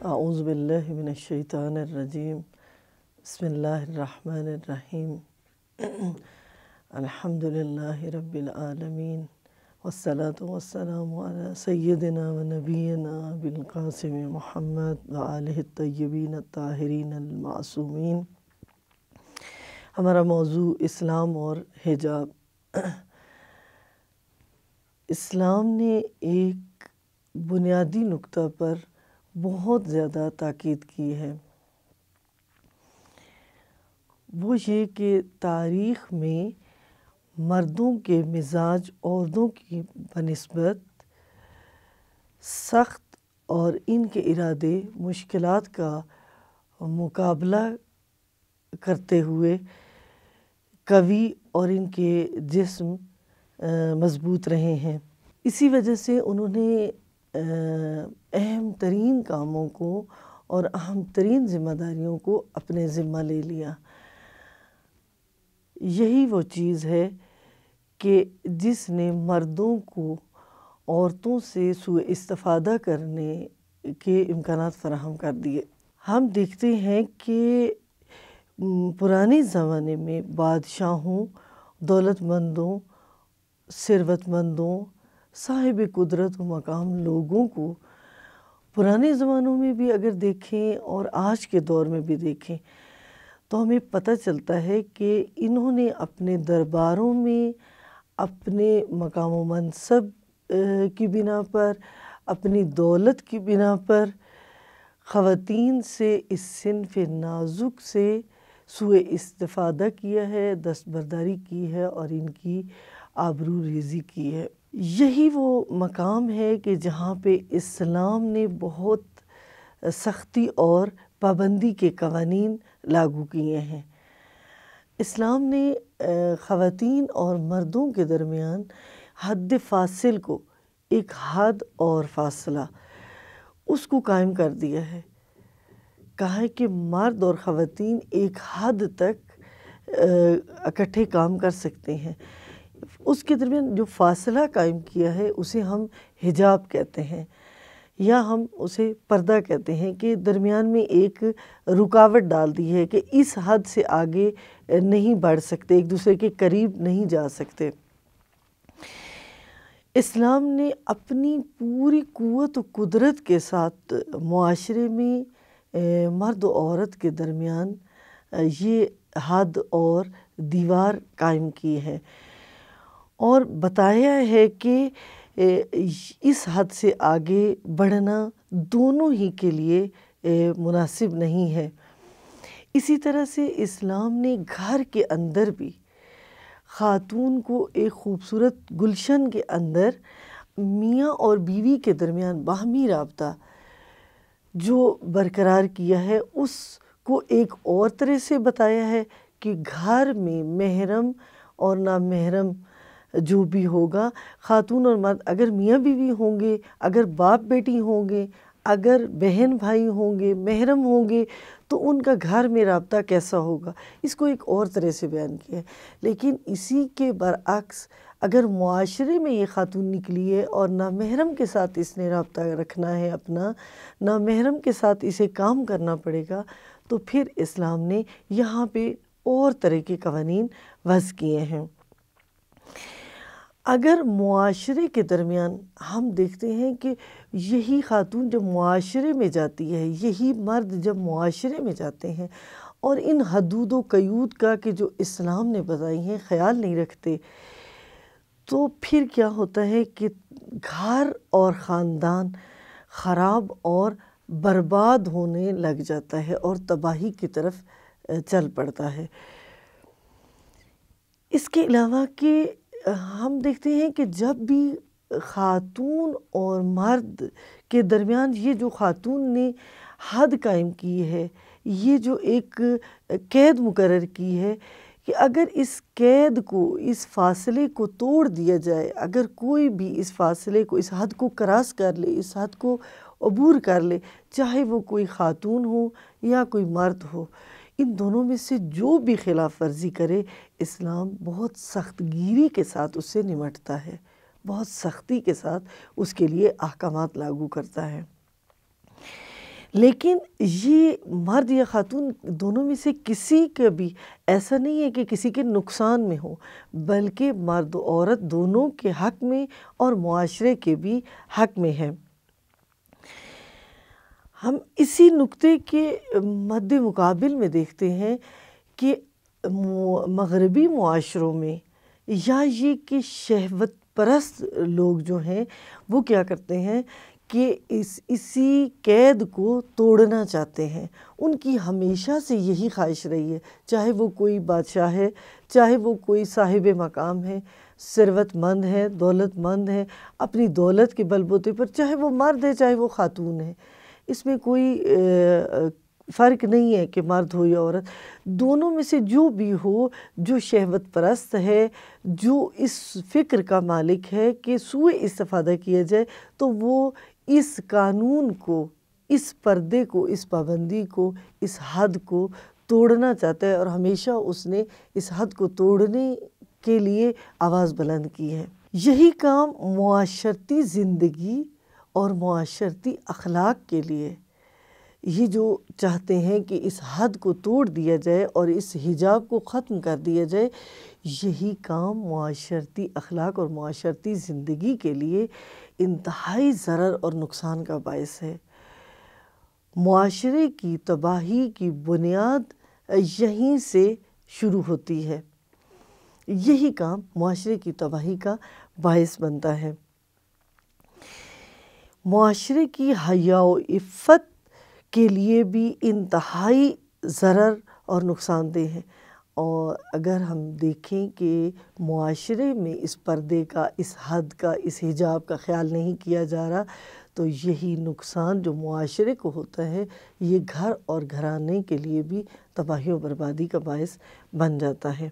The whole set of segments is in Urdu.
اعوذ باللہ من الشیطان الرجیم بسم اللہ الرحمن الرحیم الحمدللہ رب العالمین والصلاة والسلام علی سیدنا و نبینا بالقاسم محمد وآلہ الطیبین الطاہرین المعصومین۔ ہمارا موضوع اسلام اور حجاب۔ اسلام نے ایک بنیادی نقطہ پر بہت زیادہ تاکید کی ہے، وہ یہ کہ تاریخ میں مردوں کے مزاج عورتوں کی بنسبت سخت اور ان کے ارادے مشکلات کا مقابلہ کرتے ہوئے قوی اور ان کے جسم مضبوط رہے ہیں۔ اسی وجہ سے انہوں نے اہم ترین کاموں کو اور اہم ترین ذمہ داریوں کو اپنے ذمہ لے لیا۔ یہی وہ چیز ہے کہ جس نے مردوں کو عورتوں سے سوء استفادہ کرنے کے امکانات فراہم کر دیے۔ ہم دیکھتے ہیں کہ پرانے زمانے میں بادشاہوں، دولت مندوں، ثروت مندوں، صاحب قدرت و مقام لوگوں کو پرانے زمانوں میں بھی اگر دیکھیں اور آج کے دور میں بھی دیکھیں تو ہمیں پتہ چلتا ہے کہ انہوں نے اپنے درباروں میں اپنے مقام و منصب کی بنا پر، اپنی دولت کی بنا پر خواتین سے اس صنف نازک سے سوء استفادہ کیا ہے، دستبرداری کی ہے اور ان کی آبرو ریزی کی ہے۔ یہی وہ مقام ہے کہ جہاں پہ اسلام نے بہت سختی اور پابندی کے قوانین لاگو کیے ہیں۔ اسلام نے خواتین اور مردوں کے درمیان حد فاصل کو، ایک حد اور فاصلہ اس کو قائم کر دیا ہے۔ کہا ہے کہ مرد اور خواتین ایک حد تک اکٹھے کام کر سکتے ہیں۔ اس کے درمیان جو فاصلہ قائم کیا ہے اسے ہم حجاب کہتے ہیں، یا ہم اسے پردہ کہتے ہیں، کہ درمیان میں ایک رکاوٹ ڈال دی ہے کہ اس حد سے آگے نہیں بڑھ سکتے، ایک دوسرے کے قریب نہیں جا سکتے۔ اسلام نے اپنی پوری قوت و قدرت کے ساتھ معاشرے میں مرد و عورت کے درمیان یہ حد اور دیوار قائم کی ہے اور بتایا ہے کہ اس حد سے آگے بڑھنا دونوں ہی کے لیے مناسب نہیں ہے۔ اسی طرح سے اسلام نے گھر کے اندر بھی خاتون کو ایک خوبصورت گلشن کے اندر میاں اور بیوی کے درمیان باہمی رابطہ جو برقرار کیا ہے اس کو ایک اور طرح سے بتایا ہے کہ گھر میں محرم اور نامحرم جو بھی ہوگا، خاتون اور مرد اگر میاں بیوی ہوں گے، اگر باپ بیٹی ہوں گے، اگر بہن بھائی ہوں گے، محرم ہوں گے، تو ان کا گھر میں رابطہ کیسا ہوگا، اس کو ایک اور طرح سے بیان کیا ہے۔ لیکن اسی کے برعکس اگر معاشرے میں یہ خاتون نکلی ہے اور نامحرم کے ساتھ اس نے رابطہ رکھنا ہے، اپنا نامحرم کے ساتھ اسے کام کرنا پڑے گا، تو پھر اسلام نے یہاں پہ اور طرح کے قوانین وضع کیے ہیں۔ اگر معاشرے کے درمیان ہم دیکھتے ہیں کہ یہی خاتون جب معاشرے میں جاتی ہے، یہی مرد جب معاشرے میں جاتے ہیں اور ان حدود و قیود کا کہ جو اسلام نے بتائی ہیں خیال نہیں رکھتے، تو پھر کیا ہوتا ہے کہ گھر اور خاندان خراب اور برباد ہونے لگ جاتا ہے اور تباہی کی طرف چل پڑتا ہے۔ اس کے علاوہ کہ ہم دیکھتے ہیں کہ جب بھی خاتون اور مرد کے درمیان یہ جو خاتون نے حد قائم کی ہے، یہ جو ایک قید مقرر کی ہے کہ اگر اس قید کو، اس فاصلے کو توڑ دیا جائے، اگر کوئی بھی اس فاصلے کو، اس حد کو کراس کر لے، اس حد کو عبور کر لے، چاہے وہ کوئی خاتون ہو یا کوئی مرد ہو، ان دونوں میں سے جو بھی خلاف ورزی کرے، اسلام بہت سخت گیری کے ساتھ اس سے نمٹتا ہے، بہت سختی کے ساتھ اس کے لیے احکامات لاگو کرتا ہے۔ لیکن یہ مرد یا خاتون دونوں میں سے کسی کا بھی ایسا نہیں ہے کہ کسی کے نقصان میں ہو، بلکہ مرد و عورت دونوں کے حق میں اور معاشرے کے بھی حق میں ہے۔ ہم اسی نقطے کے مد مقابل میں دیکھتے ہیں کہ مغربی معاشروں میں یا یہ کہ شہوت پرست لوگ جو ہیں وہ کیا کرتے ہیں کہ اسی قید کو توڑنا چاہتے ہیں۔ ان کی ہمیشہ سے یہی خواہش رہی ہے، چاہے وہ کوئی بادشاہ ہے، چاہے وہ کوئی صاحب مقام ہے، ثروت مند ہے، دولت مند ہے، اپنی دولت کے بل بوتے پر، چاہے وہ مرد ہے چاہے وہ خاتون ہے، اس میں کوئی فرق نہیں ہے کہ مرد ہو یا عورت، دونوں میں سے جو بھی ہو، جو شہوت پرست ہے، جو اس فکر کا مالک ہے کہ سوء استفادہ کیا جائے، تو وہ اس قانون کو، اس پردے کو، اس پابندی کو، اس حد کو توڑنا چاہتا ہے، اور ہمیشہ اس نے اس حد کو توڑنے کے لیے آواز بلند کی ہے۔ یہی کام معاشرتی زندگی اور معاشرتی اخلاق کے لیے، یہ جو چاہتے ہیں کہ اس حد کو توڑ دیا جائے اور اس حجاب کو ختم کر دیا جائے، یہی کام معاشرتی اخلاق اور معاشرتی زندگی کے لیے انتہائی ضرر اور نقصان کا باعث ہے۔ معاشرے کی تباہی کی بنیاد یہیں سے شروع ہوتی ہے، یہی کام معاشرے کی تباہی کا باعث بنتا ہے۔ معاشرے کی حیا و عفت کے لیے بھی انتہائی ضرر اور نقصان دہ ہے، اور اگر ہم دیکھیں کہ معاشرے میں اس پردے کا، اس حد کا، اس حجاب کا خیال نہیں کیا جا رہا، تو یہی نقصان جو معاشرے کو ہوتا ہے، یہ گھر اور گھرانے کے لیے بھی تباہی و بربادی کا باعث بن جاتا ہے۔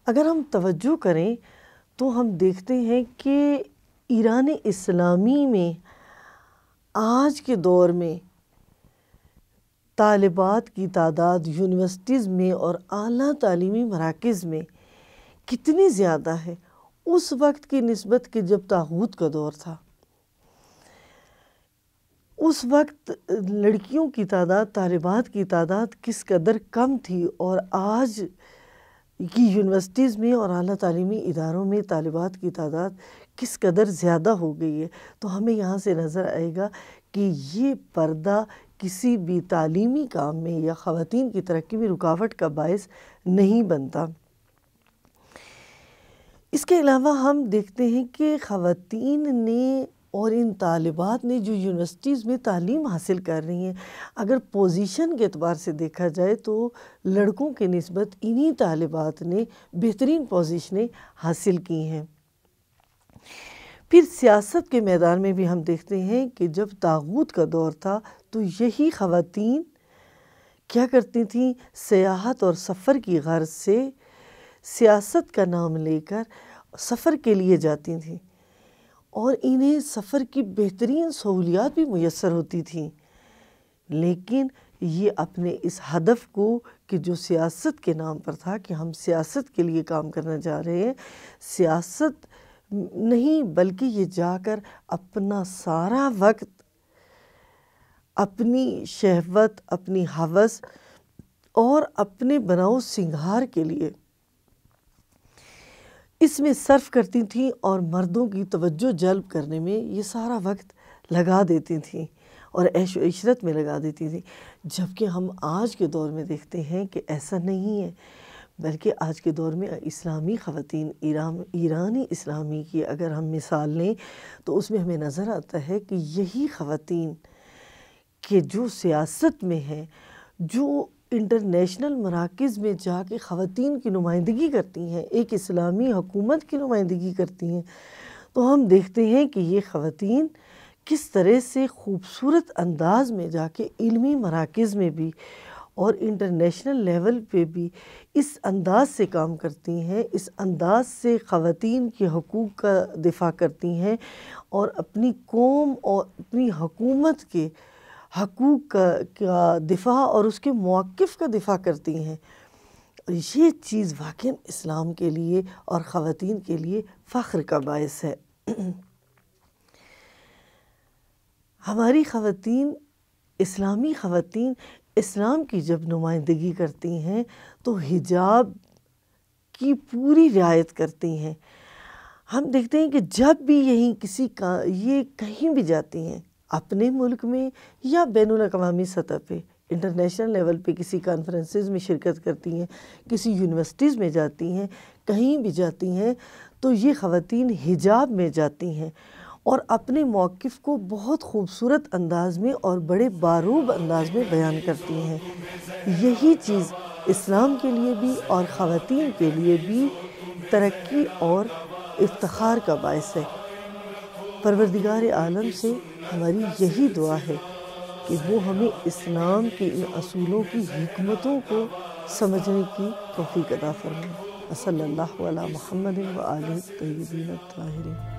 اگر ہم توجہ کریں تو ہم دیکھتے ہیں کہ ایران اسلامی میں آج کے دور میں طالبات کی تعداد یونیورسٹیز میں اور اعلیٰ تعلیمی مراکز میں کتنی زیادہ ہے اس وقت کی نسبت کہ جب طاغوت کا دور تھا۔ اس وقت لڑکیوں کی تعداد، طالبات کی تعداد کس قدر کم تھی، اور آج کی یونیورسٹیز میں اور اعلیٰ تعلیمی اداروں میں طالبات کی تعداد کس قدر زیادہ ہو گئی ہے۔ تو ہمیں یہاں سے نظر آئے گا کہ یہ پردہ کسی بھی تعلیمی کام میں یا خواتین کی ترقی میں رکاوٹ کا باعث نہیں بنتا۔ اس کے علاوہ ہم دیکھتے ہیں کہ خواتین نے اور ان طالبات نے جو یونیورسٹیز میں تعلیم حاصل کر رہی ہیں، اگر پوزیشن کے اعتبار سے دیکھا جائے تو لڑکوں کے نسبت انہی طالبات نے بہترین پوزیشنیں حاصل کی ہیں۔ پھر سیاست کے میدان میں بھی ہم دیکھتے ہیں کہ جب طاغوت کا دور تھا تو یہی خواتین کیا کرتی تھیں، سیاحت اور سفر کی غرض سے سیاست کا نام لے کر سفر کے لیے جاتی تھیں، اور انہیں سفر کی بہترین سہولیات بھی میسر ہوتی تھیں، لیکن یہ اپنے اس ہدف کو کہ جو سیاست کے نام پر تھا کہ ہم سیاست کے لیے کام کرنا چاہ رہے ہیں، سیاست نہیں بلکہ یہ جا کر اپنا سارا وقت اپنی شہوت، اپنی ہوس اور اپنے بناؤ سنگھار کے لیے اس میں صرف کرتی تھیں، اور مردوں کی توجہ جلب کرنے میں یہ سارا وقت لگا دیتی تھیں اور عیش و عشرت میں لگا دیتی تھیں۔ جبکہ ہم آج کے دور میں دیکھتے ہیں کہ ایسا نہیں ہے، بلکہ آج کے دور میں اسلامی خواتین، ایرانی اسلامی کی اگر ہم مثال لیں تو اس میں ہمیں نظر آتا ہے کہ یہی خواتین کہ جو سیاست میں ہیں، جو انٹرنیشنل مراکز میں جا کے خواتین کی نمائندگی کرتی ہیں، ایک اسلامی حکومت کی نمائندگی کرتی ہیں، تو ہم دیکھتے ہیں کہ یہ خواتین کس طرح سے خوبصورت انداز میں جا کے علمی مراکز میں بھی اور انٹرنیشنل لیول پہ بھی اس انداز سے کام کرتی ہیں، اس انداز سے خواتین کے حقوق کا دفاع کرتی ہیں، اور اپنی قوم اور اپنی حکومت کے حقوق کا دفاع اور اس کے موقف کا دفاع کرتی ہیں۔ یہ چیز واقعاً اسلام کے لیے اور خواتین کے لیے فخر کا باعث ہے۔ ہماری خواتین اسلامی خواتین اسلام کی جب نمائندگی کرتی ہیں تو حجاب کی پوری رعایت کرتی ہیں۔ ہم دیکھتے ہیں کہ جب بھی یہ کہیں بھی جاتی ہیں، اپنے ملک میں یا بین الاقوامی سطح پہ، انٹرنیشنل لیول پہ کسی کانفرنسز میں شرکت کرتی ہیں، کسی یونیورسٹیز میں جاتی ہیں، کہیں بھی جاتی ہیں، تو یہ خواتین حجاب میں جاتی ہیں اور اپنے موقف کو بہت خوبصورت انداز میں اور بڑے باروب انداز میں بیان کرتی ہیں۔ یہی چیز اسلام کے لیے بھی اور خواتین کے لیے بھی ترقی اور افتخار کا باعث ہے۔ پروردگار عالم سے ہماری یہی دعا ہے کہ وہ ہمیں اسلام کے ان اصولوں کی حکمتوں کو سمجھنے کی توفیق عطا فرمائے۔ صلی اللہ علی محمد و آلہ الطیبین الطاہرین۔